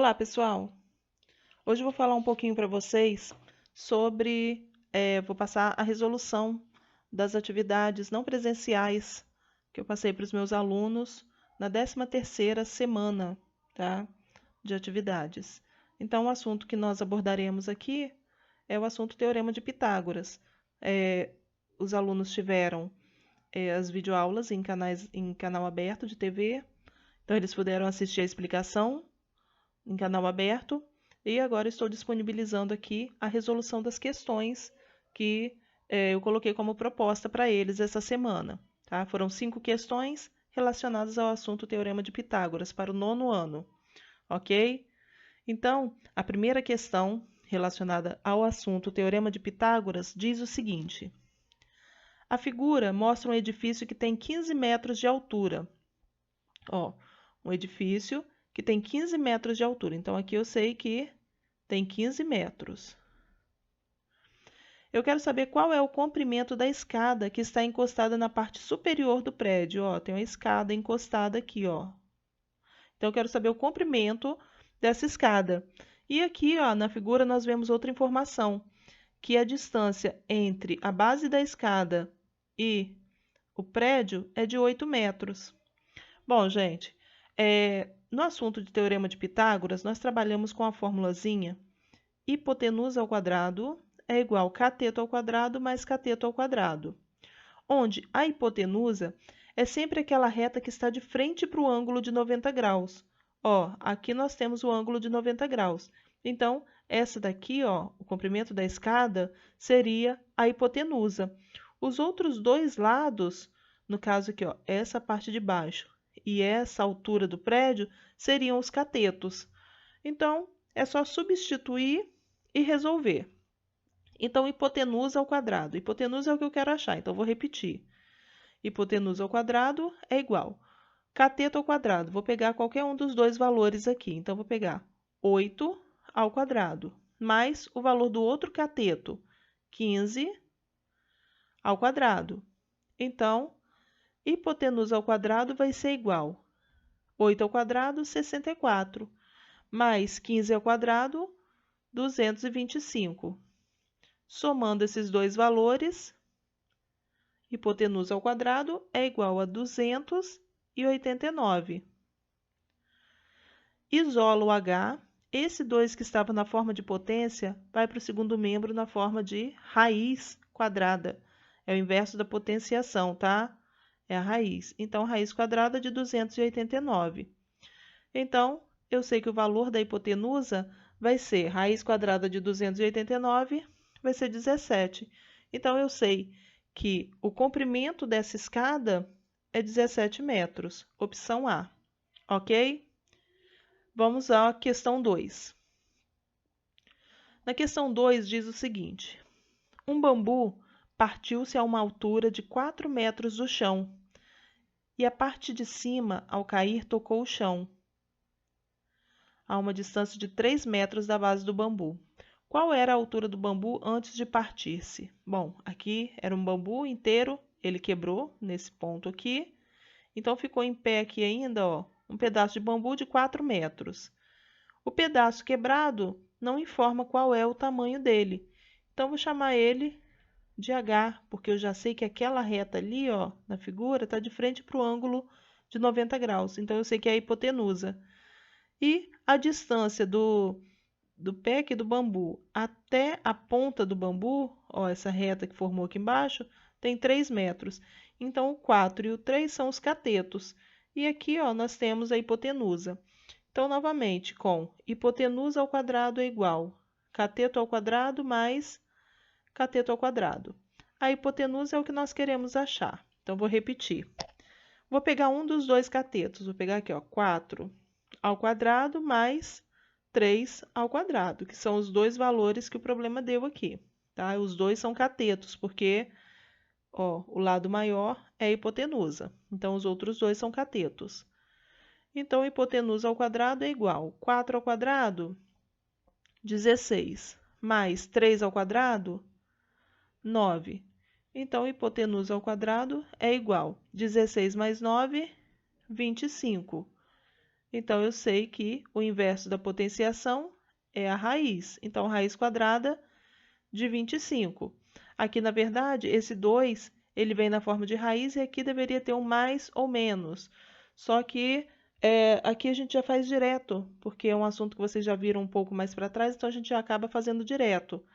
Olá, pessoal! Hoje eu vou falar um pouquinho para vocês sobre, vou passar a resolução das atividades não presenciais que eu passei para os meus alunos na 13ª semana, tá, de atividades. Então, o assunto que nós abordaremos aqui é o assunto Teorema de Pitágoras. Os alunos tiveram as videoaulas em canal aberto de TV, então eles puderam assistir a explicação em canal aberto, e agora estou disponibilizando aqui a resolução das questões que eu coloquei como proposta para eles essa semana. Tá? Foram 5 questões relacionadas ao assunto Teorema de Pitágoras para o 9º ano, ok? Então, a primeira questão relacionada ao assunto Teorema de Pitágoras diz o seguinte: a figura mostra um edifício que tem 15 metros de altura. Ó, um edifício que tem 15 metros de altura. Então, aqui eu sei que tem 15 metros. Eu quero saber qual é o comprimento da escada que está encostada na parte superior do prédio. Ó, tem uma escada encostada aqui, ó. Então, eu quero saber o comprimento dessa escada. E aqui, ó, na figura, nós vemos outra informação, que a distância entre a base da escada e o prédio é de 8 metros. Bom, gente, no assunto de Teorema de Pitágoras, nós trabalhamos com a formulazinha hipotenusa ao quadrado é igual a cateto ao quadrado mais cateto ao quadrado, onde a hipotenusa é sempre aquela reta que está de frente para o ângulo de 90 graus. Ó, aqui nós temos o ângulo de 90 graus. Então, essa daqui, ó, o comprimento da escada, seria a hipotenusa. Os outros dois lados, no caso aqui, ó, essa parte de baixo e essa altura do prédio, seriam os catetos. Então, é só substituir e resolver. Então, hipotenusa ao quadrado. Hipotenusa é o que eu quero achar, então vou repetir. Hipotenusa ao quadrado é igual cateto ao quadrado. Vou pegar qualquer um dos dois valores aqui. Então, vou pegar 8 ao quadrado, mais o valor do outro cateto, 15 ao quadrado. Então, hipotenusa ao quadrado vai ser igual 8 ao quadrado, 64, mais 15 ao quadrado, 225. Somando esses dois valores, hipotenusa ao quadrado é igual a 289. Isolo o H. Esse 2 que estava na forma de potência vai para o segundo membro na forma de raiz quadrada. É o inverso da potenciação, tá? É a raiz. Então, raiz quadrada de 289. Então, eu sei que o valor da hipotenusa vai ser raiz quadrada de 289, vai ser 17. Então, eu sei que o comprimento dessa escada é 17 metros. Opção A. Ok? Vamos à questão 2. Na questão 2 diz o seguinte: um bambu partiu-se a uma altura de 4 metros do chão, e a parte de cima, ao cair, tocou o chão, a uma distância de 3 metros da base do bambu. Qual era a altura do bambu antes de partir-se? Bom, aqui era um bambu inteiro, ele quebrou nesse ponto aqui, então ficou em pé aqui ainda, ó, um pedaço de bambu de 4 metros. O pedaço quebrado não informa qual é o tamanho dele, então vou chamar ele de H, porque eu já sei que aquela reta ali, ó, na figura, está de frente para o ângulo de 90 graus, então eu sei que é a hipotenusa. E a distância do pé aqui do bambu até a ponta do bambu, ó, essa reta que formou aqui embaixo, tem 3 metros. Então, o 4 e o 3 são os catetos. E aqui, ó, nós temos a hipotenusa. Então, novamente, com hipotenusa ao quadrado é igual cateto ao quadrado mais cateto ao quadrado. A hipotenusa é o que nós queremos achar. Então, vou repetir. Vou pegar um dos dois catetos. Vou pegar aqui, ó, 4 ao quadrado mais 3 ao quadrado, que são os dois valores que o problema deu aqui, tá? Os dois são catetos, porque, ó, o lado maior é a hipotenusa. Então, os outros dois são catetos. Então, hipotenusa ao quadrado é igual 4 ao quadrado, 16, mais 3 ao quadrado, 9. Então, hipotenusa ao quadrado é igual 16 mais 9, 25. Então, eu sei que o inverso da potenciação é a raiz. Então, raiz quadrada de 25. Aqui, na verdade, esse 2, ele vem na forma de raiz e aqui deveria ter um mais ou menos. Só que aqui a gente já faz direto, porque é um assunto que vocês já viram um pouco mais para trás, então a gente já acaba fazendo direto.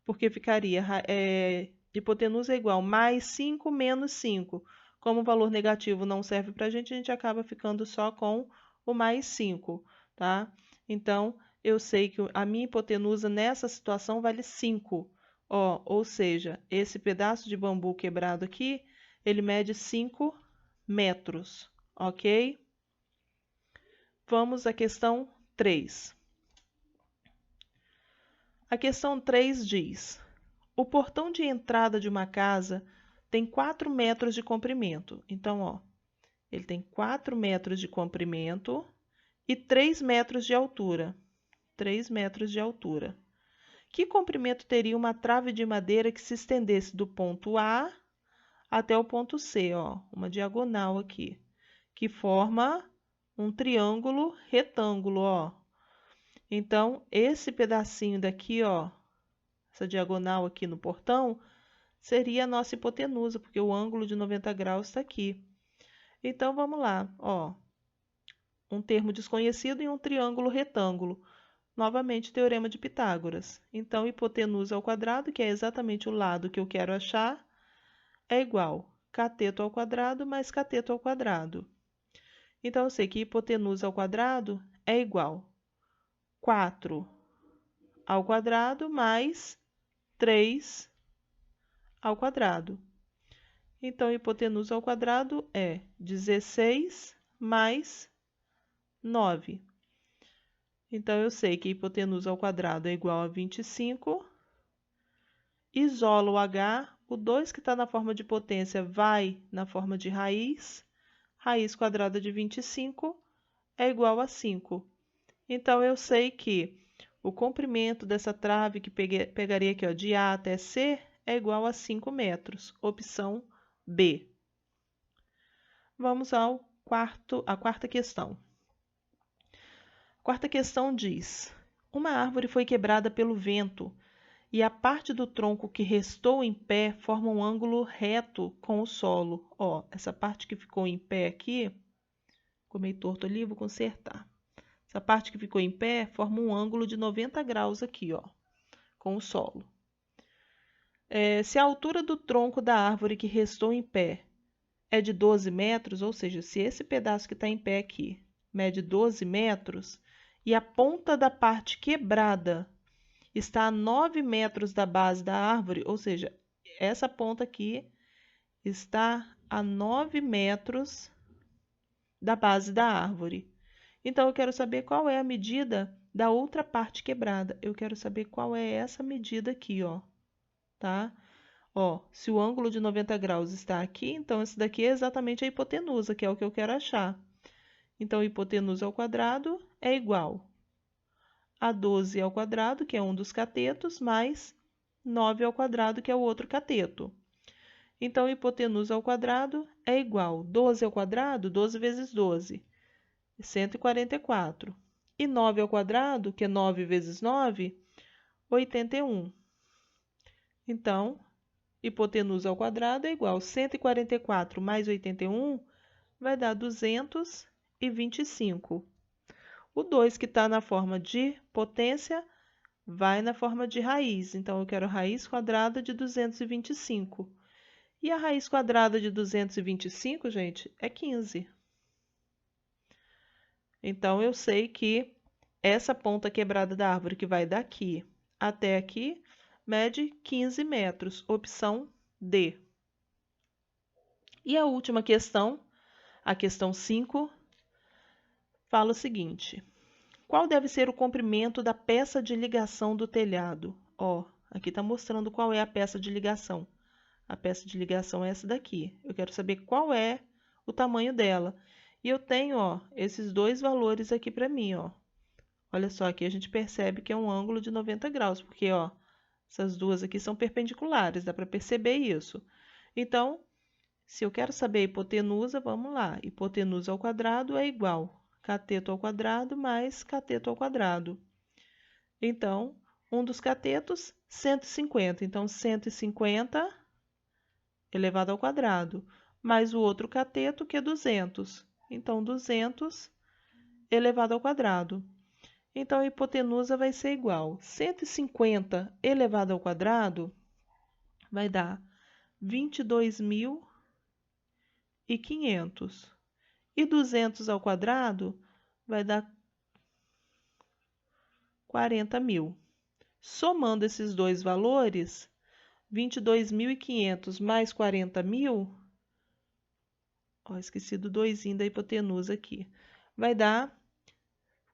Porque ficaria hipotenusa é igual mais 5 menos 5. Como o valor negativo não serve para a gente acaba ficando só com o mais 5, tá? Então, eu sei que a minha hipotenusa nessa situação vale 5. Ó, ou seja, esse pedaço de bambu quebrado aqui, ele mede 5 metros, ok? Vamos à questão 3. A questão 3 diz: o portão de entrada de uma casa tem 4 metros de comprimento. Então, ó, ele tem 4 metros de comprimento e 3 metros de altura. 3 metros de altura. Que comprimento teria uma trave de madeira que se estendesse do ponto A até o ponto C, ó, uma diagonal aqui, que forma um triângulo retângulo, ó. Então, esse pedacinho daqui, ó, essa diagonal aqui no portão, seria a nossa hipotenusa, porque o ângulo de 90 graus está aqui. Então, vamos lá, ó, um termo desconhecido e um triângulo retângulo. Novamente, teorema de Pitágoras. Então, hipotenusa ao quadrado, que é exatamente o lado que eu quero achar, é igual cateto ao quadrado mais cateto ao quadrado. Então, eu sei que hipotenusa ao quadrado é igual 4 ao quadrado mais 3 ao quadrado. Então, hipotenusa ao quadrado é 16 mais 9. Então, eu sei que hipotenusa ao quadrado é igual a 25. Isolo o H, o 2 que está na forma de potência vai na forma de raiz. Raiz quadrada de 25 é igual a 5. Então, eu sei que o comprimento dessa trave que pegaria aqui, ó, de A até C é igual a 5 metros. Opção B. Vamos à quarta questão. A quarta questão diz: uma árvore foi quebrada pelo vento e a parte do tronco que restou em pé forma um ângulo reto com o solo. Ó, essa parte que ficou em pé aqui, ficou meio torto ali, vou consertar. Essa parte que ficou em pé forma um ângulo de 90 graus aqui, ó, com o solo. Se a altura do tronco da árvore que restou em pé é de 12 metros, ou seja, se esse pedaço que está em pé aqui mede 12 metros, e a ponta da parte quebrada está a 9 metros da base da árvore, ou seja, essa ponta aqui está a 9 metros da base da árvore. Então, eu quero saber qual é a medida da outra parte quebrada. Eu quero saber qual é essa medida aqui, ó, tá? Ó, se o ângulo de 90 graus está aqui, então esse daqui é exatamente a hipotenusa, que é o que eu quero achar. Então, hipotenusa ao quadrado é igual a 12 ao quadrado, que é um dos catetos, mais 9 ao quadrado, que é o outro cateto. Então, hipotenusa ao quadrado é igual 12 ao quadrado, 12 vezes 12, 144. E 9 ao quadrado, que é 9 vezes 9, 81. Então, hipotenusa ao quadrado é igual a 144 mais 81, vai dar 225. O 2 que está na forma de potência vai na forma de raiz. Então, eu quero raiz quadrada de 225. E a raiz quadrada de 225, gente, é 15. Então, eu sei que essa ponta quebrada da árvore que vai daqui até aqui mede 15 metros. Opção D. E a última questão, a questão 5, fala o seguinte: qual deve ser o comprimento da peça de ligação do telhado? Ó, aqui está mostrando qual é a peça de ligação. A peça de ligação é essa daqui. Eu quero saber qual é o tamanho dela. E eu tenho, ó, esses dois valores aqui para mim, ó. Olha só, aqui a gente percebe que é um ângulo de 90 graus, porque, ó, essas duas aqui são perpendiculares, dá para perceber isso. Então, se eu quero saber a hipotenusa, vamos lá. Hipotenusa ao quadrado é igual cateto ao quadrado mais cateto ao quadrado. Então, um dos catetos, 150. Então, 150 elevado ao quadrado, mais o outro cateto, que é 200. Então, 200 elevado ao quadrado. Então, a hipotenusa vai ser igual. 150 elevado ao quadrado vai dar 22.500. E 200 ao quadrado vai dar 40.000. Somando esses dois valores, 22.500 mais 40.000, esqueci do 2 da hipotenusa aqui, vai dar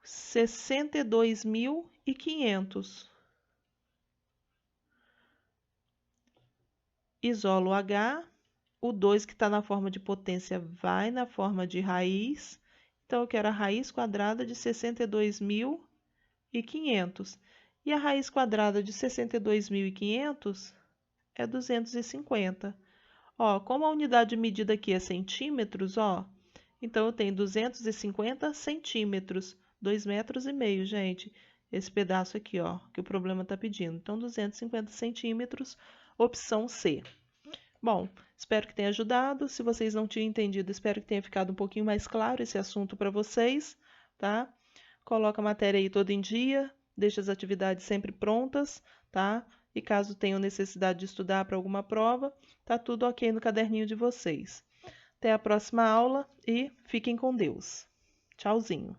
62.500. Isolo H, o 2 que está na forma de potência vai na forma de raiz, então eu quero a raiz quadrada de 62.500. E a raiz quadrada de 62.500 é 250. Como a unidade de medida aqui é centímetros, então eu tenho 250 centímetros, 2,5 metros, gente. Esse pedaço aqui, que o problema está pedindo. Então, 250 centímetros, opção C. Bom, espero que tenha ajudado. Se vocês não tinham entendido, espero que tenha ficado um pouquinho mais claro esse assunto para vocês, tá? Coloca a matéria aí todo em dia, deixa as atividades sempre prontas, tá? E caso tenham necessidade de estudar para alguma prova, tá tudo ok no caderninho de vocês. Até a próxima aula e fiquem com Deus. Tchauzinho!